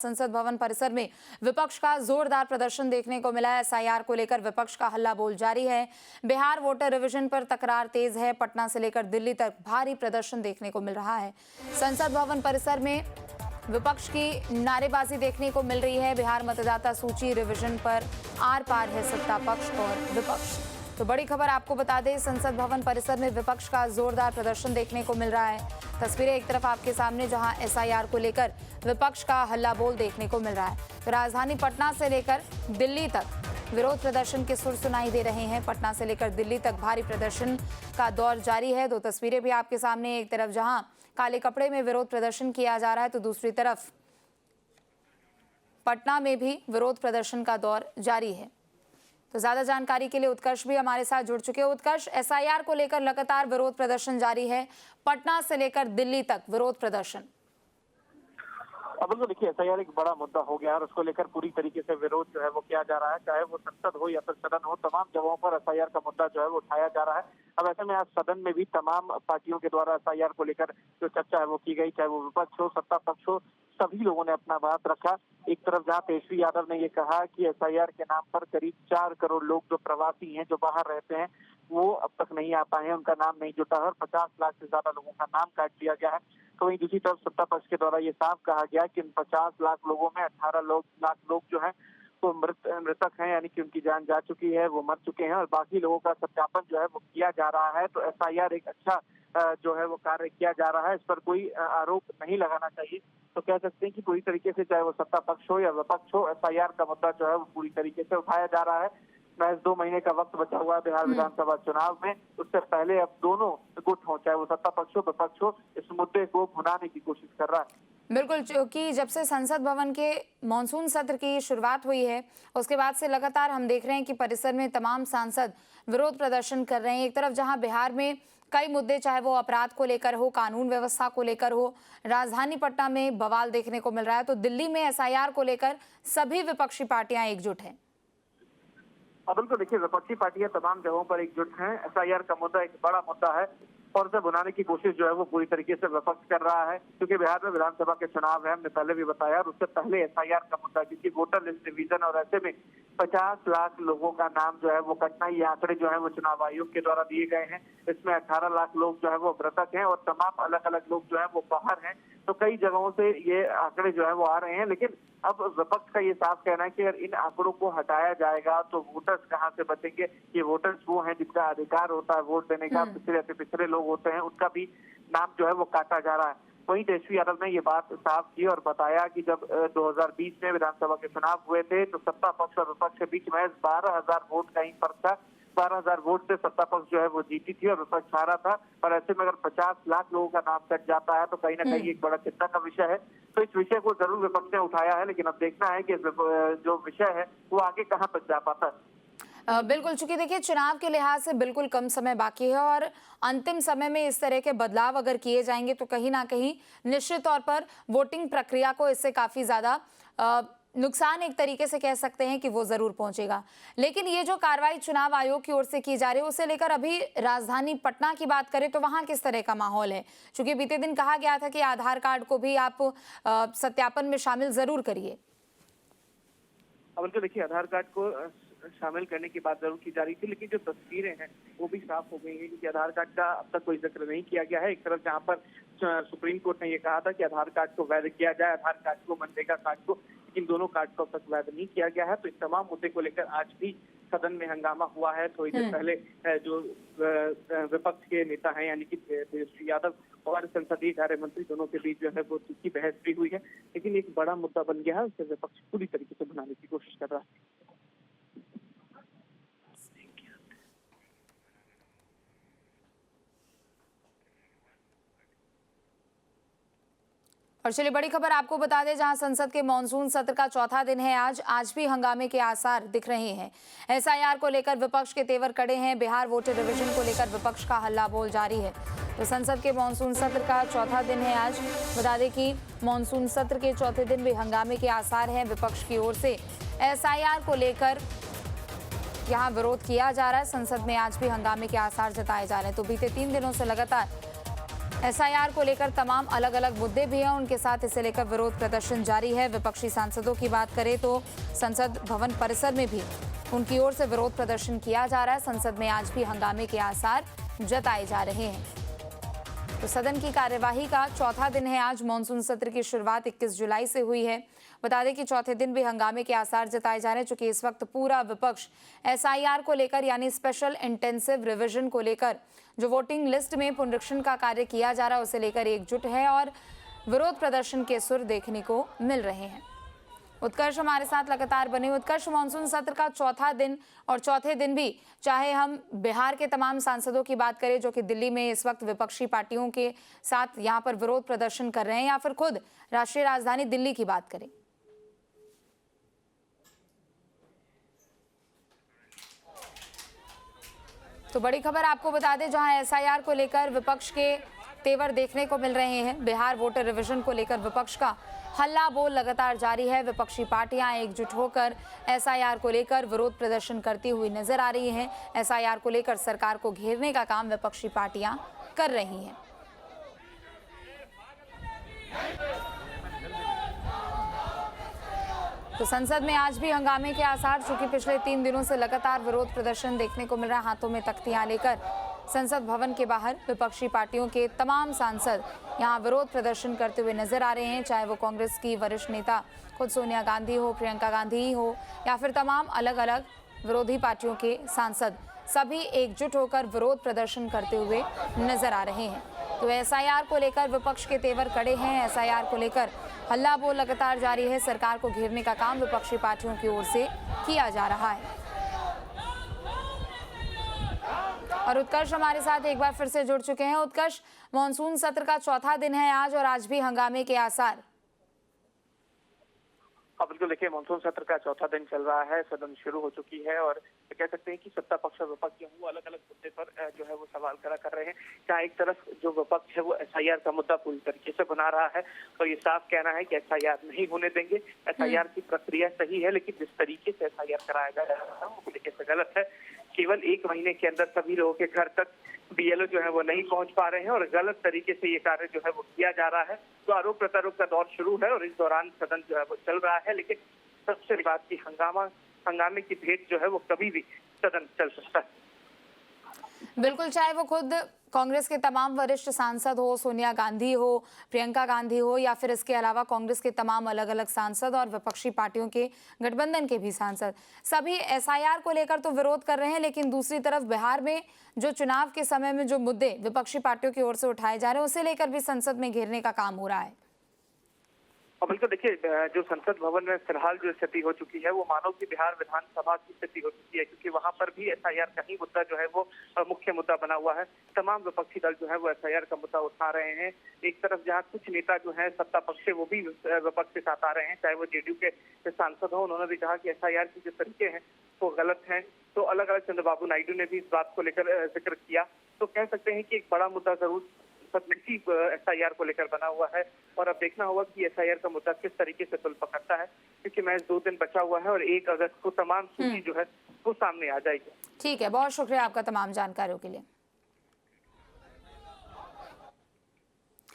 संसद भवन परिसर में विपक्ष का जोरदार प्रदर्शन देखने को मिला है। एसआईआर को लेकर विपक्ष का हल्ला बोल जारी है। बिहार वोटर रिवीजन पर तकरार तेज है। पटना से लेकर दिल्ली तक भारी प्रदर्शन देखने को मिल रहा है। संसद भवन परिसर में विपक्ष की नारेबाजी देखने को मिल रही है। बिहार मतदाता सूची रिवीजन पर आर पार है सत्ता पक्ष और विपक्ष। तो बड़ी खबर आपको बता दें, संसद भवन परिसर में विपक्ष का जोरदार प्रदर्शन देखने को मिल रहा है। तस्वीरें एक तरफ आपके सामने, जहां एसआईआर को लेकर विपक्ष का हल्ला बोल देखने को मिल रहा है। तो राजधानी पटना से लेकर दिल्ली तक विरोध प्रदर्शन के सुर सुनाई दे रहे हैं। पटना से लेकर दिल्ली तक भारी प्रदर्शन का दौर जारी है। दो तस्वीरें भी आपके सामने, एक तरफ जहां काले कपड़े में विरोध प्रदर्शन किया जा रहा है, तो दूसरी तरफ पटना में भी विरोध प्रदर्शन का दौर जारी है। तो ज्यादा जानकारी के लिए उत्कर्ष भी हमारे साथ जुड़ चुके हैं। उत्कर्ष, एसआईआर को लेकर लगातार विरोध प्रदर्शन जारी है, पटना से लेकर दिल्ली तक विरोध प्रदर्शन। अब तो देखिए, एसआईआर एक बड़ा मुद्दा हो गया और उसको लेकर पूरी तरीके से विरोध जो है वो किया जा रहा है। चाहे वो संसद हो या फिर सदन हो, तमाम जगहों पर एसआईआर का मुद्दा जो है वो उठाया जा रहा है। अब ऐसे में आज सदन में भी तमाम पार्टियों के द्वारा एसआईआर को लेकर जो चर्चा है वो की गई, चाहे वो विपक्ष हो, सत्ता पक्ष हो, सभी लोगों ने अपना बात रखा। एक तरफ जहां तेजस्वी यादव ने ये कहा कि एसआईआर के नाम पर करीब 4 करोड़ लोग जो प्रवासी हैं, जो बाहर रहते हैं, वो अब तक नहीं आ पाए हैं, उनका नाम नहीं जुटा है और 50 लाख से ज्यादा लोगों का नाम काट दिया गया है। तो वहीं दूसरी तरफ सत्ता पक्ष के द्वारा ये साफ कहा गया कि इन 50 लाख लोगों में 18 लाख लोग जो है वो मृतक हैं, यानी कि उनकी जान जा चुकी है, वो मर चुके हैं और बाकी लोगों का सत्यापन जो है वो किया जा रहा है। तो एसआईआर एक अच्छा जो है वो कार्य किया जा रहा है, इस पर कोई आरोप नहीं लगाना चाहिए। तो कह सकते हैं कि पूरी तरीके से चाहे वो सत्ता पक्ष हो या विपक्ष हो, एसआईआर का मुद्दा जो है वो पूरी तरीके से उठाया जा रहा है। महज 2 महीने का वक्त बचा हुआ है बिहार विधानसभा चुनाव में, उससे पहले अब दोनों गुट हो, चाहे वो सत्ता पक्ष हो विपक्ष हो, इस मुद्दे को भुनाने की कोशिश कर रहा है। बिल्कुल, क्योंकि जब से संसद भवन के मॉनसून सत्र की शुरुआत हुई है, उसके बाद से लगातार हम देख रहे हैं कि परिसर में तमाम सांसद विरोध प्रदर्शन कर रहे हैं। एक तरफ जहां बिहार में कई मुद्दे, चाहे वो अपराध को लेकर हो, कानून व्यवस्था को लेकर हो, राजधानी पटना में बवाल देखने को मिल रहा है, तो दिल्ली में एसआईआर को लेकर सभी विपक्षी पार्टियां एकजुट हैं। बिल्कुल, देखिए, विपक्षी पार्टियां तमाम जगहों पर एकजुट हैं। एसआईआर का मुद्दा एक बड़ा मुद्दा है और उसे बुलाने की कोशिश जो है वो पूरी तरीके से विपक्ष कर रहा है, क्योंकि बिहार में विधानसभा के चुनाव है, हमने पहले भी बताया, और उससे पहले एसआईआर का मुद्दा, क्योंकि वोटर लिस्ट डिवीजन और ऐसे में 50 लाख लोगों का नाम जो है वो कटना, ये आंकड़े जो है वो चुनाव आयोग के द्वारा दिए गए हैं। इसमें 18 लाख लोग जो है वो मृतक हैं और तमाम अलग अलग लोग जो है वो बाहर हैं। तो कई जगहों से ये आंकड़े जो है वो आ रहे हैं, लेकिन अब विपक्ष का ये साफ कहना है कि अगर इन आंकड़ों को हटाया जाएगा तो वोटर्स कहाँ से बचेंगे। ये वोटर्स वो हैं जिनका अधिकार होता है वोट देने का, पिछड़े लोग होते हैं, उनका भी नाम जो है वो काटा जा रहा है। वहीं तेजस्वी यादव ने ये बात साफ की और बताया कि जब 2020 में विधानसभा के चुनाव हुए थे तो सत्ता पक्ष और विपक्ष के बीच महज 12,000 वोट का ही फर्क था। 12,000 वोट से सत्ता पक्ष जो है वो जीती थी और विपक्ष हारा था। पर ऐसे में अगर 50 लाख लोगों का नाम कट जाता है तो कहीं ना कहीं एक बड़ा चिंता का विषय है। तो इस विषय को जरूर विपक्ष ने उठाया है, लेकिन अब देखना है कि जो विषय है वो आगे कहाँ तक जा पाता है। बिल्कुल, चूंकि देखिए चुनाव के लिहाज से बिल्कुल कम समय बाकी है और अंतिम समय में इस तरह के बदलाव अगर किए जाएंगे तो कहीं ना कहीं निश्चित तौर पर वोटिंग प्रक्रिया को इससे काफी ज्यादा नुकसान, एक तरीके से कह सकते हैं कि वो जरूर पहुंचेगा। लेकिन ये जो कार्रवाई चुनाव आयोग की ओर से की जा रही है, उसे लेकर अभी राजधानी पटना की बात करें तो वहां किस तरह का माहौल है? क्योंकि बीते दिन कहा गया था कि आधार कार्ड को भी आप सत्यापन में शामिल जरूर करिए। अब तो देखिए, आधार कार्ड को शामिल करने की बात जरूर की जा रही थी, लेकिन जो तस्वीरें हैं वो भी साफ हो गई हैं कि आधार कार्ड का अब तक कोई जिक्र नहीं किया गया है। एक तरफ जहां पर सुप्रीम कोर्ट ने ये कहा था कि आधार कार्ड को वैध किया जाए, आधार कार्ड को, मनरेगा कार्ड को, लेकिन दोनों कार्ड को अब तक वैध नहीं किया गया है। तो इस तमाम मुद्दे को लेकर आज भी सदन में हंगामा हुआ है। थोड़ी देर पहले जो विपक्ष के नेता हैं, यानी कि तेजस्वी यादव और संसदीय कार्य मंत्री, दोनों के बीच जो है वो तीखी बहस भी हुई है, लेकिन एक बड़ा मुद्दा बन गया है, उसे विपक्ष पूरी तरीके से बनाने की कोशिश कर रहा है। और चलिए बड़ी खबर आपको बता दें, जहां संसद के मॉनसून सत्र का चौथा दिन है आज भी हंगामे के आसार दिख रहे हैं। एसआईआर को लेकर विपक्ष के तेवर कड़े हैं। बिहार वोटर रिवीजन को लेकर विपक्ष का हल्ला बोल जारी है। तो संसद के मॉनसून सत्र का चौथा दिन है आज। बता दें कि मॉनसून सत्र के चौथे दिन भी हंगामे के आसार हैं। विपक्ष की ओर से एसआईआर को लेकर यहाँ विरोध किया जा रहा है। संसद में आज भी हंगामे के आसार जताए जा रहे हैं। तो बीते 3 दिनों से लगातार एसआईआर को लेकर तमाम अलग अलग मुद्दे भी हैं, उनके साथ इसे लेकर विरोध प्रदर्शन जारी है। विपक्षी सांसदों की बात करें तो संसद भवन परिसर में भी उनकी ओर से विरोध प्रदर्शन किया जा रहा है। संसद में आज भी हंगामे के आसार जताए जा रहे हैं। तो सदन की कार्यवाही का चौथा दिन है आज। मॉनसून सत्र की शुरुआत 21 जुलाई से हुई है। बता दें कि चौथे दिन भी हंगामे के आसार जताए जा रहे हैं, चूंकि इस वक्त पूरा विपक्ष एसआईआर को लेकर यानी स्पेशल इंटेंसिव रिवीजन को लेकर जो वोटिंग लिस्ट में पुनरीक्षण का कार्य किया जा रहा है उसे लेकर एकजुट है और विरोध प्रदर्शन के सुर देखने को मिल रहे हैं। उत्कर्ष हमारे साथ लगातार बने। उत्कर्ष, मानसून सत्र का चौथा दिन और चौथे दिन भी चाहे हम बिहार के तमाम सांसदों की बात करें जो कि दिल्ली में इस वक्त विपक्षी पार्टियों के साथ यहां पर विरोध प्रदर्शन कर रहे हैं, या फिर खुद राष्ट्रीय राजधानी दिल्ली की बात करें। तो बड़ी खबर आपको बता दें, जहां एसआईआर को लेकर विपक्ष के तेवर देखने को मिल रहे हैं। बिहार वोटर रिवीजन को लेकर विपक्ष का हल्ला बोल लगातार जारी है। विपक्षी पार्टियां एकजुट होकर एसआईआर को लेकर विरोध प्रदर्शन करती हुई नजर आ रही हैं। एसआईआर को लेकर सरकार को घेरने का काम विपक्षी पार्टियां कर रही हैं। तो संसद में आज भी हंगामे के आसार, चूंकि पिछले 3 दिनों से लगातार विरोध प्रदर्शन देखने को मिल रहा है। हाथों में तख्तियां लेकर संसद भवन के बाहर विपक्षी पार्टियों के तमाम सांसद यहां विरोध प्रदर्शन करते हुए नजर आ रहे हैं, चाहे वो कांग्रेस की वरिष्ठ नेता खुद सोनिया गांधी हो, प्रियंका गांधी हो, या फिर तमाम अलग अलग विरोधी पार्टियों के सांसद, सभी एकजुट होकर विरोध प्रदर्शन करते हुए नजर आ रहे हैं। तो एसआईआर को लेकर विपक्ष के तेवर कड़े हैं। एसआईआर को लेकर हल्ला बोल लगातार जारी है। सरकार को घेरने का काम विपक्षी पार्टियों की ओर से किया जा रहा है। और उत्कर्ष हमारे साथ एक बार फिर से जुड़ चुके हैं। उत्कर्ष, मॉनसून सत्र का चौथा दिन है आज और आज भी हंगामे के आसार। बिल्कुल, देखिए मानसून सत्र का चौथा दिन चल रहा है, सदन शुरू हो चुकी है और कह सकते हैं कि सत्ता पक्ष और विपक्ष जो है वो अलग अलग मुद्दे पर जो है वो सवाल खड़ा कर रहे हैं। जहाँ एक तरफ जो विपक्ष है वो एसआईआर का मुद्दा पूरी तरीके से बना रहा है और ये साफ कहना है कि एसआईआर नहीं होने देंगे। एसआईआर की प्रक्रिया सही है, लेकिन जिस तरीके से एसआईआर कराया जा रहा है वो तरीके से गलत है। केवल 1 महीने के अंदर सभी लोगों के घर तक बीएलओ जो है वो नहीं पहुंच पा रहे हैं और गलत तरीके से ये कार्य जो है वो किया जा रहा है। तो आरोप प्रत्यारोप का दौर शुरू है और इस दौरान सदन जो है वो चल रहा है, लेकिन सबसे बड़ी बात की हंगामे की भेंट जो है वो कभी भी सदन चल सकता है। बिल्कुल, चाहे वो खुद कांग्रेस के तमाम वरिष्ठ सांसद हो, सोनिया गांधी हो, प्रियंका गांधी हो, या फिर इसके अलावा कांग्रेस के तमाम अलग अलग सांसद और विपक्षी पार्टियों के गठबंधन के भी सांसद, सभी एसआईआर को लेकर तो विरोध कर रहे हैं, लेकिन दूसरी तरफ बिहार में जो चुनाव के समय में जो मुद्दे विपक्षी पार्टियों की ओर से उठाए जा रहे हैं उसे लेकर भी संसद में घेरने का काम हो रहा है। और बिल्कुल, देखिए जो संसद भवन में फिलहाल जो स्थिति हो चुकी है वो मानो कि बिहार विधानसभा की स्थिति हो चुकी है, क्योंकि वहां पर भी एसआईआर का ही मुद्दा जो है वो मुख्य मुद्दा बना हुआ है। तमाम विपक्षी दल जो है वो एसआईआर का मुद्दा उठा रहे हैं। एक तरफ जहां कुछ नेता जो है सत्ता पक्ष से वो भी विपक्ष के साथ आ रहे हैं, चाहे वो जेडीयू के सांसद हो, उन्होंने भी कहा कि एसआईआर की जो तरीके हैं वो गलत हैं। तो अलग अलग चंद्रबाबू नायडू ने भी इस बात को लेकर जिक्र किया। तो कह सकते हैं कि एक बड़ा मुद्दा जरूर एसआईआर को लेकर बना हुआ है और अब देखना होगा कि एसआईआर का मुद्दा किस तरीके से तुल पकड़ता है, क्योंकि महज 2 दिन बचा हुआ है और 1 अगस्त को तमाम सूची जो है वो सामने आ जाएगी। ठीक है, बहुत शुक्रिया आपका तमाम जानकारियों के लिए।